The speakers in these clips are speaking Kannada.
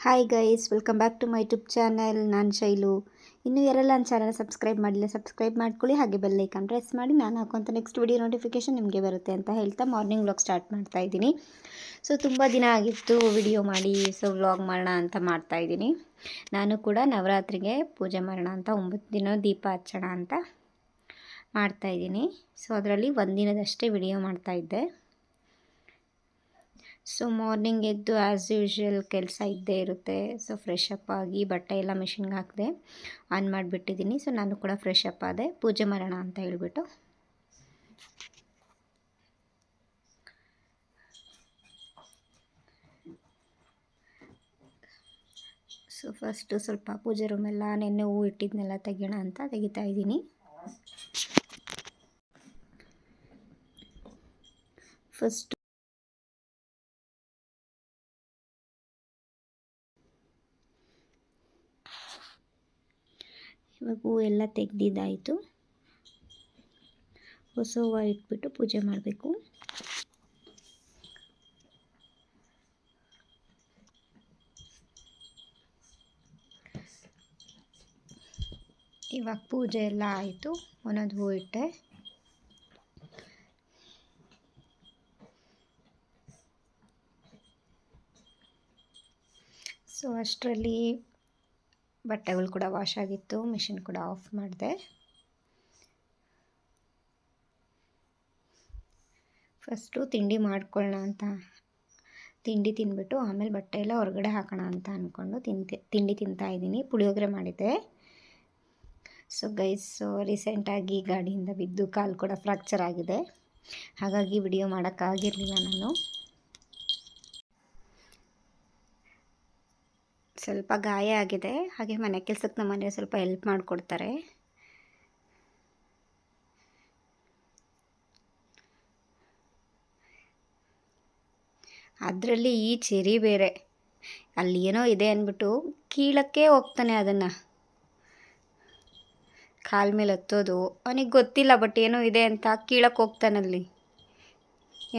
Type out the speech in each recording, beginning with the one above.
Hi guys, welcome back to my YouTube channel. ನಾನು ಶೈಲು. ಇನ್ನೂ ಯಾರೆಲ್ಲ ನನ್ನ ಚಾನಲ್ ಸಬ್ಸ್ಕ್ರೈಬ್ ಮಾಡಿಲ್ಲ, ಸಬ್ಸ್ಕ್ರೈಬ್ ಮಾಡ್ಕೊಳ್ಳಿ. ಹಾಗೆ ಬೆಲ್ ಐಕಾನ್ ಪ್ರೆಸ್ ಮಾಡಿ ನಾನು ಹಾಕೋಂಥ ನೆಕ್ಸ್ಟ್ ವಿಡಿಯೋ ನೋಟಿಫಿಕೇಷನ್ ನಿಮಗೆ ಬರುತ್ತೆ ಅಂತ ಹೇಳ್ತಾ ಮಾರ್ನಿಂಗ್ ವ್ಲಾಗ್ ಸ್ಟಾರ್ಟ್ ಮಾಡ್ತಾ ಇದ್ದೀನಿ. ಸೊ ತುಂಬ ದಿನ ಆಗಿತ್ತು ವಿಡಿಯೋ ಮಾಡಿ, ಸೊ ವ್ಲಾಗ್ ಮಾಡೋಣ ಅಂತ ಮಾಡ್ತಾಯಿದ್ದೀನಿ. ನಾನು ಕೂಡ ನವರಾತ್ರಿಗೆ ಪೂಜೆ ಮಾಡೋಣ ಅಂತ 9 ದಿನ ದೀಪ ಹಚ್ಚೋಣ ಅಂತ ಮಾಡ್ತಾಯಿದ್ದೀನಿ. ಸೊ ಅದರಲ್ಲಿ ಒಂದಿನದಷ್ಟೇ ವಿಡಿಯೋ ಮಾಡ್ತಾಯಿದ್ದೆ. ಸೊ ಮಾರ್ನಿಂಗ್ ಎದ್ದು ಆ್ಯಸ್ ಯೂಶ್ವಲ್ ಕೆಲಸ ಇದ್ದೇ ಇರುತ್ತೆ. ಸೊ ಫ್ರೆಶ್ ಅಪ್ ಆಗಿ ಬಟ್ಟೆ ಎಲ್ಲ ಮಿಷಿನ್ಗೆ ಹಾಕಿದೆ, ಆನ್ ಮಾಡಿಬಿಟ್ಟಿದ್ದೀನಿ. ಸೊ ನಾನು ಕೂಡ ಫ್ರೆಶ್ ಅಪ್ ಆದೆ ಪೂಜೆ ಮಾಡೋಣ ಅಂತ ಹೇಳ್ಬಿಟ್ಟು. ಸೊ ಫಸ್ಟು ಸ್ವಲ್ಪ ಪೂಜೆ ರೂಮೆಲ್ಲ ನೆನ್ನೆ ಹೂವು ಇಟ್ಟಿದ್ನೆಲ್ಲ ತೆಗಿಯೋಣ ಅಂತ ತೆಗಿತಾ ಇದ್ದೀನಿ. ಫಸ್ಟ್ ಇವಾಗ ಹೂವು ಎಲ್ಲ ತೆಗೆದಿದ್ದಾಯಿತು. ಹೊಸ ಹೂವು ಇಟ್ಬಿಟ್ಟು ಪೂಜೆ ಮಾಡಬೇಕು. ಇವಾಗ ಪೂಜೆ ಎಲ್ಲ ಆಯಿತು, ಒಂದೊಂದು ಹೂವು ಇಟ್ಟೆ. ಸೊ ಅಷ್ಟರಲ್ಲಿ ಬಟ್ಟೆಗಳು ಕೂಡ ವಾಶ್ ಆಗಿತ್ತು, ಮಿಷಿನ್ ಕೂಡ ಆಫ್ ಮಾಡಿದೆ. ಫಸ್ಟು ತಿಂಡಿ ಮಾಡ್ಕೊಳ್ಳೋಣ ಅಂತ ತಿಂಡಿ ತಿಂದ್ಬಿಟ್ಟು ಆಮೇಲೆ ಬಟ್ಟೆ ಎಲ್ಲ ಹೊರಗಡೆ ಹಾಕೋಣ ಅಂತ ಅಂದ್ಕೊಂಡು ತಿಂಡಿ ತಿಂತಾಯಿದ್ದೀನಿ. ಪುಳಿಯೋಗರೆ ಮಾಡಿದ್ದೆ. ಸೊ ಗೈಸ್, ರೀಸೆಂಟಾಗಿ ಗಾಡಿಯಿಂದ ಬಿದ್ದು ಕಾಲು ಕೂಡ ಫ್ರ್ಯಾಕ್ಚರ್ ಆಗಿದೆ, ಹಾಗಾಗಿ ವಿಡಿಯೋ ಮಾಡೋಕ್ಕಾಗಿರಲಿಲ್ಲ. ನಾನು ಸ್ವಲ್ಪ ಗಾಯ ಆಗಿದೆ, ಹಾಗೆ ಮನೆ ಕೆಲಸಕ್ಕೆ ನಮ್ಮ ಮನೆಯವ್ರು ಸ್ವಲ್ಪ ಹೆಲ್ಪ್ ಮಾಡಿಕೊಡ್ತಾರೆ. ಅದರಲ್ಲಿ ಈ ಚೆರಿ ಬೇರೆ, ಅಲ್ಲಿ ಏನೋ ಇದೆ ಅಂದ್ಬಿಟ್ಟು ಕೀಳಕ್ಕೆ ಹೋಗ್ತಾನೆ. ಅದನ್ನು ಕಾಲ ಮೇಲೆ ಹತ್ತೋದು ಅವನಿಗೆ ಗೊತ್ತಿಲ್ಲ, ಬಟ್ ಏನೋ ಇದೆ ಅಂತ ಕೀಳಕ್ಕೆ ಹೋಗ್ತಾನಲ್ಲಿ,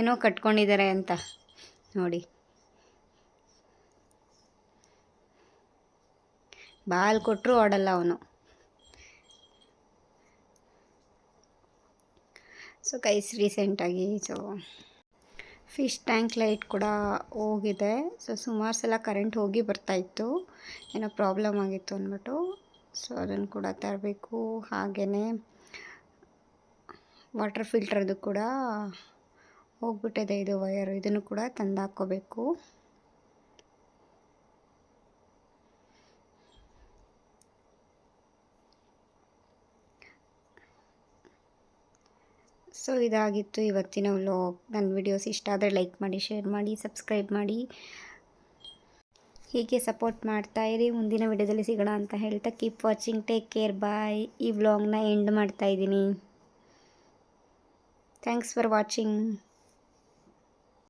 ಏನೋ ಕಟ್ಕೊಂಡಿದ್ದಾರೆ ಅಂತ ನೋಡಿ. ಬಾಲ್ ಕೊಟ್ಟರು ಆಡಲ್ಲ ಅವನು. ಸೊ ಗೈಸ್, ರೀಸೆಂಟಾಗಿ ಫಿಶ್ ಟ್ಯಾಂಕ್ ಲೈಟ್ ಕೂಡ ಹೋಗಿದೆ. ಸೊ ಸುಮಾರು ಸಲ ಕರೆಂಟ್ ಹೋಗಿ ಬರ್ತಾಯಿತ್ತು, ಏನೋ ಪ್ರಾಬ್ಲಮ್ ಆಗಿತ್ತು ಅಂದ್ಬಿಟ್ಟು. ಸೊ ಅದನ್ನು ಕೂಡ ತರಬೇಕು. ಹಾಗೆಯೇ ವಾಟರ್ ಫಿಲ್ಟ್ರದ್ದು ಕೂಡ ಹೋಗ್ಬಿಟ್ಟಿದೆ, ಇದು ವಯರು, ಇದನ್ನು ಕೂಡ ತಂದು ಹಾಕ್ಕೋಬೇಕು. ಸೊ ಇದಾಗಿತ್ತು ಇವತ್ತಿನ ವ್ಲಾಗ್. ನನ್ನ ವಿಡಿಯೋಸ್ ಇಷ್ಟ ಆದರೆ ಲೈಕ್ ಮಾಡಿ, ಶೇರ್ ಮಾಡಿ, ಸಬ್ಸ್ಕ್ರೈಬ್ ಮಾಡಿ. ಹೀಗೆ ಸಪೋರ್ಟ್ ಮಾಡ್ತಾಯಿರಿ. ಮುಂದಿನ ವಿಡಿಯೋದಲ್ಲಿ ಸಿಗೋಣ ಅಂತ ಹೇಳ್ತಾ ಕೀಪ್ ವಾಚಿಂಗ್, ಟೇಕ್ ಕೇರ್, ಬಾಯ್. ಈ ವ್ಲಾಗ್ನ ಎಂಡ್ ಮಾಡ್ತಾಯಿದ್ದೀನಿ. Thanks for watching.